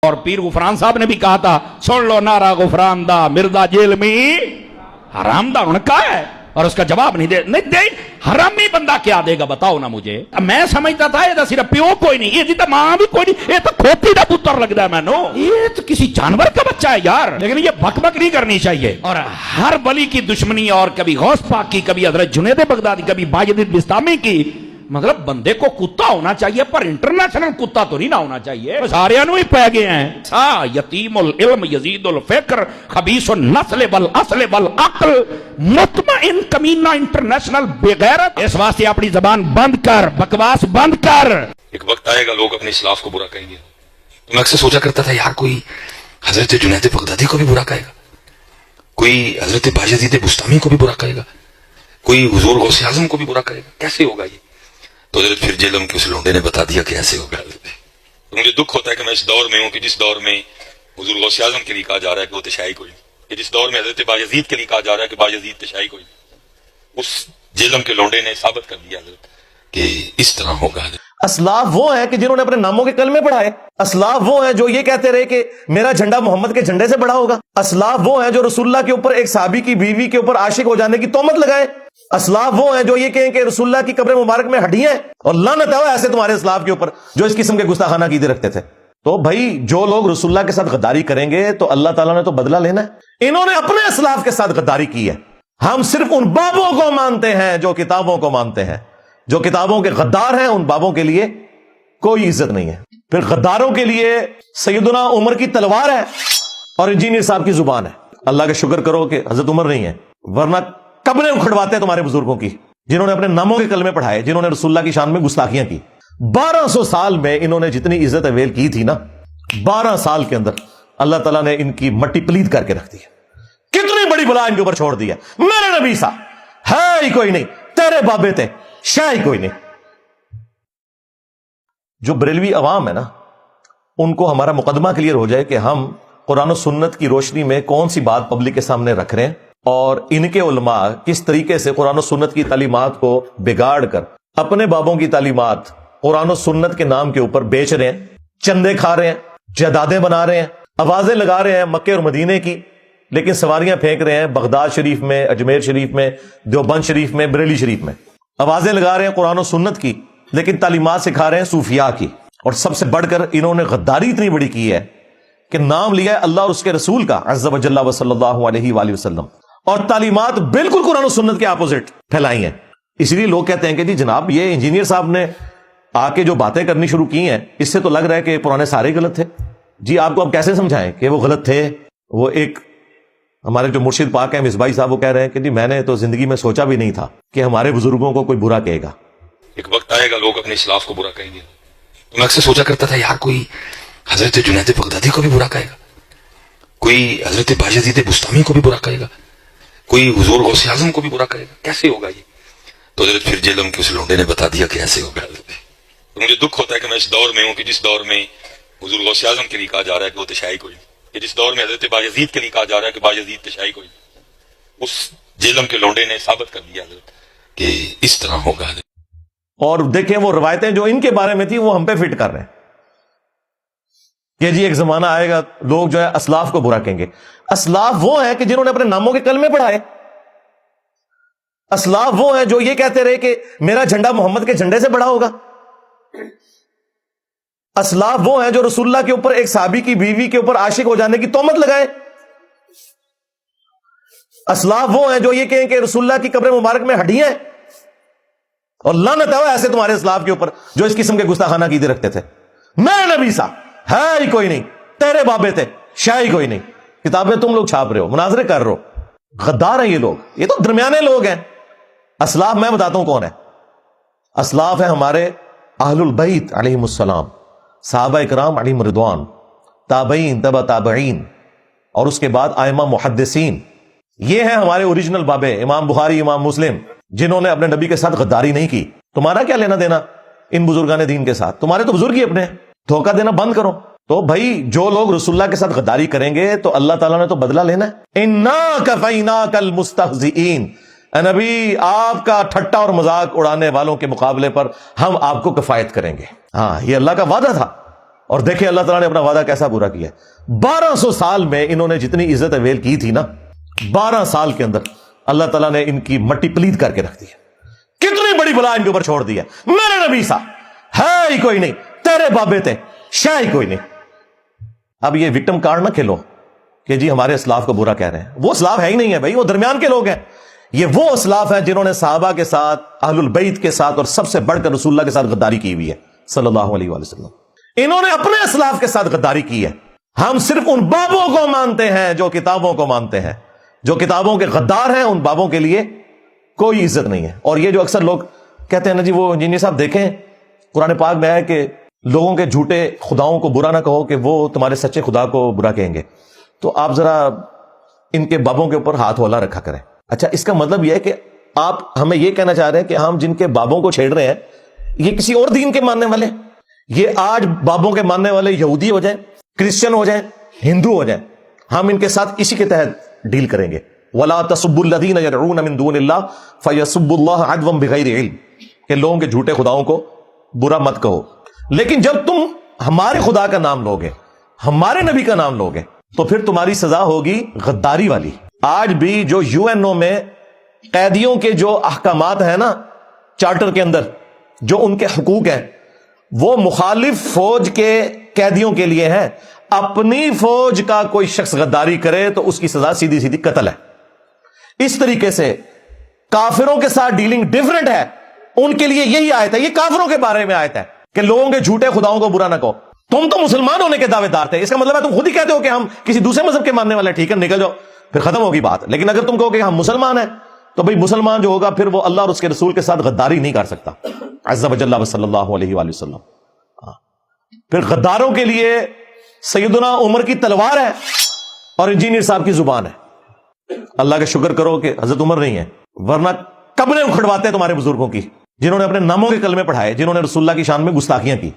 اور پیر غفران صاحب نے بھی کہا تھا سن لو نعرہ غفران دا مردا جیل میں حرام دا ان کا ہے، اور اس کا جواب نہیں دے حرامی بندہ کیا دے گا بتاؤ نا مجھے. میں سمجھتا تھا یہ صرف پیو کوئی نہیں، یہ ماں بھی کوئی نہیں، یہ تو کھوتی دا پتر لگتا ہے مینو، یہ تو کسی جانور کا بچہ ہے یار. لیکن یہ بک بک نہیں کرنی چاہیے. اور ہر ولی کی دشمنی، اور کبھی غوث پاک کی، کبھی حضرت جنید بغدادی، کبھی باجد بستامی کی. مطلب بندے کو کتا ہونا چاہیے پر انٹرنیشنل کتا تو نہیں نہ ہونا چاہیے. سارے ہی پہ گئے ہیں. یتیم العلم یزید الفکر خبیث النسل والاصل والعقل مطمئن کمینہ انٹرنیشنل بغیرت. اس واسطے اپنی زبان بند کر، بکواس بند کر. ایک وقت آئے گا لوگ اپنے اسلاف کو برا کہیں گے. تو میں اکثر سوچا کرتا تھا یار کوئی حضرت جنید بغدادی کو بھی برا کہے گا، کوئی حضرت باجد بستامی کو بھی برا کہے گا، کوئی حضور غوث اعظم کو بھی برا کہے گا. کیسے ہوگا یہ؟ تو حضرت پھر جیلم کے اس لونڈے نے بتا دیا کہ ایسے ہوگا. تو مجھے دکھ ہوتا ہے کہ میں اس دور میں ہوں کہ جس دور میں حضور غوث اعظم کے لیے کہا جا رہا ہے کہ وہ تشیع کوئی نہیں، کہ جس دور میں حضرت باجزید کے لیے کہا جا رہا ہے کہ باجزید تشیع کوئی نہیں. اس جیلم کے لونڈے نے ثابت کر دیا حضرت کہ اس طرح ہوگا. اسلاف وہ ہیں کہ جنہوں نے اپنے ناموں کے کلمے پڑھائے. اسلاف وہ ہیں جو یہ کہتے رہے کہ میرا جھنڈا محمد کے جھنڈے سے بڑا ہوگا. اسلاف وہ ہیں جو رسول اللہ کے اوپر ایک صحابی کی بیوی کے اوپر عاشق ہو جانے کی تہمت لگائے. اسلاف وہ ہیں جو یہ کہیں کہ رسول اللہ کی قبر مبارک میں ہڈیاں ہیں، اور لعنت ہے ایسے تمہارے اسلاف کے اوپر جو اس قسم کے گستاخانہ عقیدے رکھتے تھے. تو بھائی جو لوگ رسول اللہ کے ساتھ غداری کریں گے تو اللہ تعالیٰ نے تو بدلہ لینا ہے. انہوں نے اپنے اسلاف کے ساتھ غداری کی ہے. ہم صرف ان بابوں کو مانتے ہیں جو کتابوں کو مانتے ہیں. جو کتابوں کے غدار ہیں ان بابوں کے لیے کوئی عزت نہیں ہے. پھر غداروں کے لیے سیدنا عمر کی تلوار ہے اور انجینئر صاحب کی زبان ہے. اللہ کا شکر کرو کہ حضرت عمر نہیں ہے، ورنہ قبریں اکھڑواتے ہیں تمہارے بزرگوں کی جنہوں نے اپنے ناموں کے کلمے پڑھائے، جنہوں نے رسول اللہ کی شان میں گستاخیاں کی. 1200 سال میں انہوں نے جتنی عزت اویل کی تھی نا، 12 سال کے اندر اللہ تعالیٰ نے ان کی مٹی پلید کر کے رکھ دی ہے. کتنی بڑی بلا ان کے اوپر چھوڑ دی ہے. میرے نبی سا ہے ہی کوئی نہیں، تیرے بابے تھے شاہ ہی کوئی نہیں. جو بریلوی عوام ہے نا، ان کو ہمارا مقدمہ کلیئر ہو جائے کہ ہم قرآن و سنت کی روشنی میں کون سی بات پبلک کے سامنے رکھ رہے ہیں، اور ان کے علماء کس طریقے سے قرآن و سنت کی تعلیمات کو بگاڑ کر اپنے بابوں کی تعلیمات قرآن و سنت کے نام کے اوپر بیچ رہے ہیں، چندے کھا رہے ہیں، جائیدادیں بنا رہے ہیں، آوازیں لگا رہے ہیں مکے اور مدینے کی، لیکن سواریاں پھینک رہے ہیں بغداد شریف میں، اجمیر شریف میں، دیوبند شریف میں، بریلی شریف میں. آوازیں لگا رہے ہیں قرآن و سنت کی، لیکن تعلیمات سکھا رہے ہیں صوفیاء کی. اور سب سے بڑھ کر انہوں نے غداری اتنی بڑی کی ہے کہ نام لیا ہے اللہ اور اس کے رسول کا عز و جل و صلی اللہ علیہ وآلہ وسلم، اور تعلیمات بالکل قرآن و سنت کے اپوزٹ پھیلائی ہیں. اس لیے لوگ کہتے ہیں کہ جی جناب یہ انجینئر صاحب نے آ کے جو باتیں کرنی شروع کی ہیں اس سے تو لگ رہا ہے کہ پرانے سارے غلط تھے. جی آپ کو اب کیسے سمجھائیں کہ وہ غلط تھے؟ وہ ایک ہمارے جو مرشد پاک ہیں مصباحی صاحب وہ کہہ رہے ہیں کہ جی میں نے تو زندگی میں سوچا بھی نہیں تھا کہ ہمارے بزرگوں کو کوئی برا کہے گا. ایک وقت آئے گا لوگ اپنے اسلاف کو برا کہیں گے. تو میں اکثر سوچا کرتا تھا یار کوئی حضرت جنید بغدادی کو بھی برا کہے گا، کوئی حضرت باجد بستامی کو بھی برا کہے گا، کوئی حضور غوث اعظم کو بھی برا کہے گا. کیسے ہوگا یہ؟ تو حضرت پھر جیلم کے اس لونڈے نے بتا دیا کہ ایسے ہوگا. تو مجھے دکھ ہوتا ہے کہ میں اس دور میں ہوں کہ جس دور میں حضور غوث اعظم کے لیے کہا جا رہا ہے کہ وہ تشیع کوئی نہیں، کہ جس دور میں حضرت باجزید کے لیے کہا جا رہا ہے کہ باجزید تشیع کوئی نہیں. اس جیلم کے لونڈے نے ثابت کر دیا حضرت کہ اس طرح ہوگا. اور دیکھیں وہ روایتیں جو ان کے بارے میں تھی وہ ہم پہ فٹ کر رہے ہیں کہ جی ایک زمانہ آئے گا لوگ جو ہے اسلاف کو برا کہیں گے. اسلاف وہ ہیں کہ جنہوں نے اپنے ناموں کے کلمے پڑھائے. اسلاف وہ ہیں جو یہ کہتے رہے کہ میرا جھنڈا محمد کے جھنڈے سے بڑا ہوگا. اسلاف وہ ہیں جو رسول اللہ کے اوپر ایک صحابی کی بیوی کے اوپر عاشق ہو جانے کی تہمت لگائے. اسلاف وہ ہیں جو یہ کہیں کہ رسول اللہ کی قبر مبارک میں ہڈیاں ہیں، اور لعنت ہے ایسے تمہارے اسلاف کے اوپر جو اس قسم کے گستاخانہ عقیدے رکھتے تھے. میرے نبی سا ہے ہی کوئی نہیں، تیرے بابے تھے شاہ ہی کوئی نہیں. کتابیں تم لوگ چھاپ رہے ہو، مناظرے کر رہے ہو. غدار ہیں یہ لوگ، یہ تو درمیانے لوگ ہیں. اسلاف میں بتاتا ہوں کون ہے. اسلاف ہیں ہمارے اہل البیت علیہم السلام، صحابہ اکرام علیہم رضوان، تابعین تبع تابعین، اور اس کے بعد ائمہ محدثین. یہ ہیں ہمارے اوریجنل بابے، امام بخاری، امام مسلم، جنہوں نے اپنے نبی کے ساتھ غداری نہیں کی. تمہارا کیا لینا دینا ان بزرگان دین کے ساتھ؟ تمہارے تو بزرگ ہی اپنے. دھوکہ دینا بند کرو. تو بھائی جو لوگ رسول اللہ کے ساتھ غداری کریں گے تو اللہ تعالیٰ نے تو بدلہ لینا ہے. انا کفیناک المستہزئین، اے نبی آپ کا ٹھٹا اور مذاق اڑانے والوں کے مقابلے پر ہم آپ کو کفایت کریں گے. ہاں یہ اللہ کا وعدہ تھا اور دیکھیں اللہ تعالیٰ نے اپنا وعدہ کیسا پورا کیا ہے. 1200 سال میں انہوں نے جتنی عزت اویل کی تھی نا، 12 سال کے اندر اللہ تعالیٰ نے ان کی مٹی پلید کر کے رکھ دی ہے. کتنی بڑی بلا ان کے اوپر چھوڑ دی ہے. میرے نبی سا ہے ہی کوئی نہیں، تیرے بابے تھے شاہ ہی کوئی نہیں. اب یہ وکٹم کارڈ نہ کھیلو کہ جی ہمارے اسلاف کو برا کہہ رہے ہیں. وہ اسلاف ہے ہی نہیں ہے بھائی، وہ درمیان کے لوگ ہیں. یہ وہ اسلاف ہیں جنہوں نے صحابہ کے ساتھ، اہل البیت کے ساتھ، اور سب سے بڑھ کر رسول اللہ کے ساتھ غداری کی ہوئی ہے صلی اللہ علیہ وآلہ وسلم. انہوں نے اپنے اسلاف کے ساتھ غداری کی ہے. ہم صرف ان بابوں کو مانتے ہیں جو کتابوں کو مانتے ہیں. جو کتابوں کے غدار ہیں ان بابوں کے لیے کوئی عزت نہیں ہے. اور یہ جو اکثر لوگ کہتے ہیں نا جی وہ انجینئر صاحب دیکھیں قرآن پاک میں ہے کہ لوگوں کے جھوٹے خداؤں کو برا نہ کہو کہ وہ تمہارے سچے خدا کو برا کہیں گے. تو آپ ذرا ان کے بابوں کے اوپر ہاتھ ہولا رکھا کریں. اچھا، اس کا مطلب یہ ہے کہ آپ ہمیں یہ کہنا چاہ رہے ہیں کہ ہم جن کے بابوں کو چھیڑ رہے ہیں یہ کسی اور دین کے ماننے والے، یہ آج بابوں کے ماننے والے یہودی ہو جائیں، کرسچن ہو جائیں، ہندو ہو جائیں، ہم ان کے ساتھ اسی کے تحت ڈیل کریں گے. وَلَا تَسُبُّوا الَّذِينَ يَدْعُونَ مِن دُونِ اللَّهِ فَيَسُبُّوا اللَّهَ عَدْوًا بِغَيْرِ عِلْمٍ، کہ لوگوں کے جھوٹے خداؤں کو برا مت کہو. لیکن جب تم ہمارے خدا کا نام لوگے، ہمارے نبی کا نام لوگے، تو پھر تمہاری سزا ہوگی غداری والی. آج بھی جو UN میں قیدیوں کے جو احکامات ہیں نا چارٹر کے اندر، جو ان کے حقوق ہیں، وہ مخالف فوج کے قیدیوں کے لیے ہیں. اپنی فوج کا کوئی شخص غداری کرے تو اس کی سزا سیدھی سیدھی قتل ہے. اس طریقے سے کافروں کے ساتھ ڈیلنگ ڈیفرنٹ ہے. ان کے لیے یہی آیت ہے، یہ کافروں کے بارے میں آیت ہے کہ لوگوں کے جھوٹے خداؤں کو برا نہ کہو. تم تو مسلمان ہونے کے دعوے دار تھے، اس کا مطلب ہے تم خود ہی کہتے ہو کہ ہم کسی دوسرے مذہب کے ماننے والے ہیں. ٹھیک ہے، نکل جاؤ، پھر ختم ہوگی بات. لیکن اگر تم کہو کہ ہم مسلمان ہیں تو بھئی مسلمان جو ہوگا پھر وہ اللہ اور اس کے رسول کے ساتھ غداری نہیں کر سکتا. عز وجل صلی اللہ علیہ وآلہ وسلم. پھر غداروں کے لیے سیدنا عمر کی تلوار ہے اور انجینئر صاحب کی زبان ہے. اللہ کا شکر کرو کہ حضرت عمر نہیں ہے، ورنہ قبریں اکھڑواتے تمہارے بزرگوں کی، جنہوں نے اپنے ناموں کے کلمے پڑھائے، جنہوں نے رسول اللہ کی شان میں گستاخیاں کی.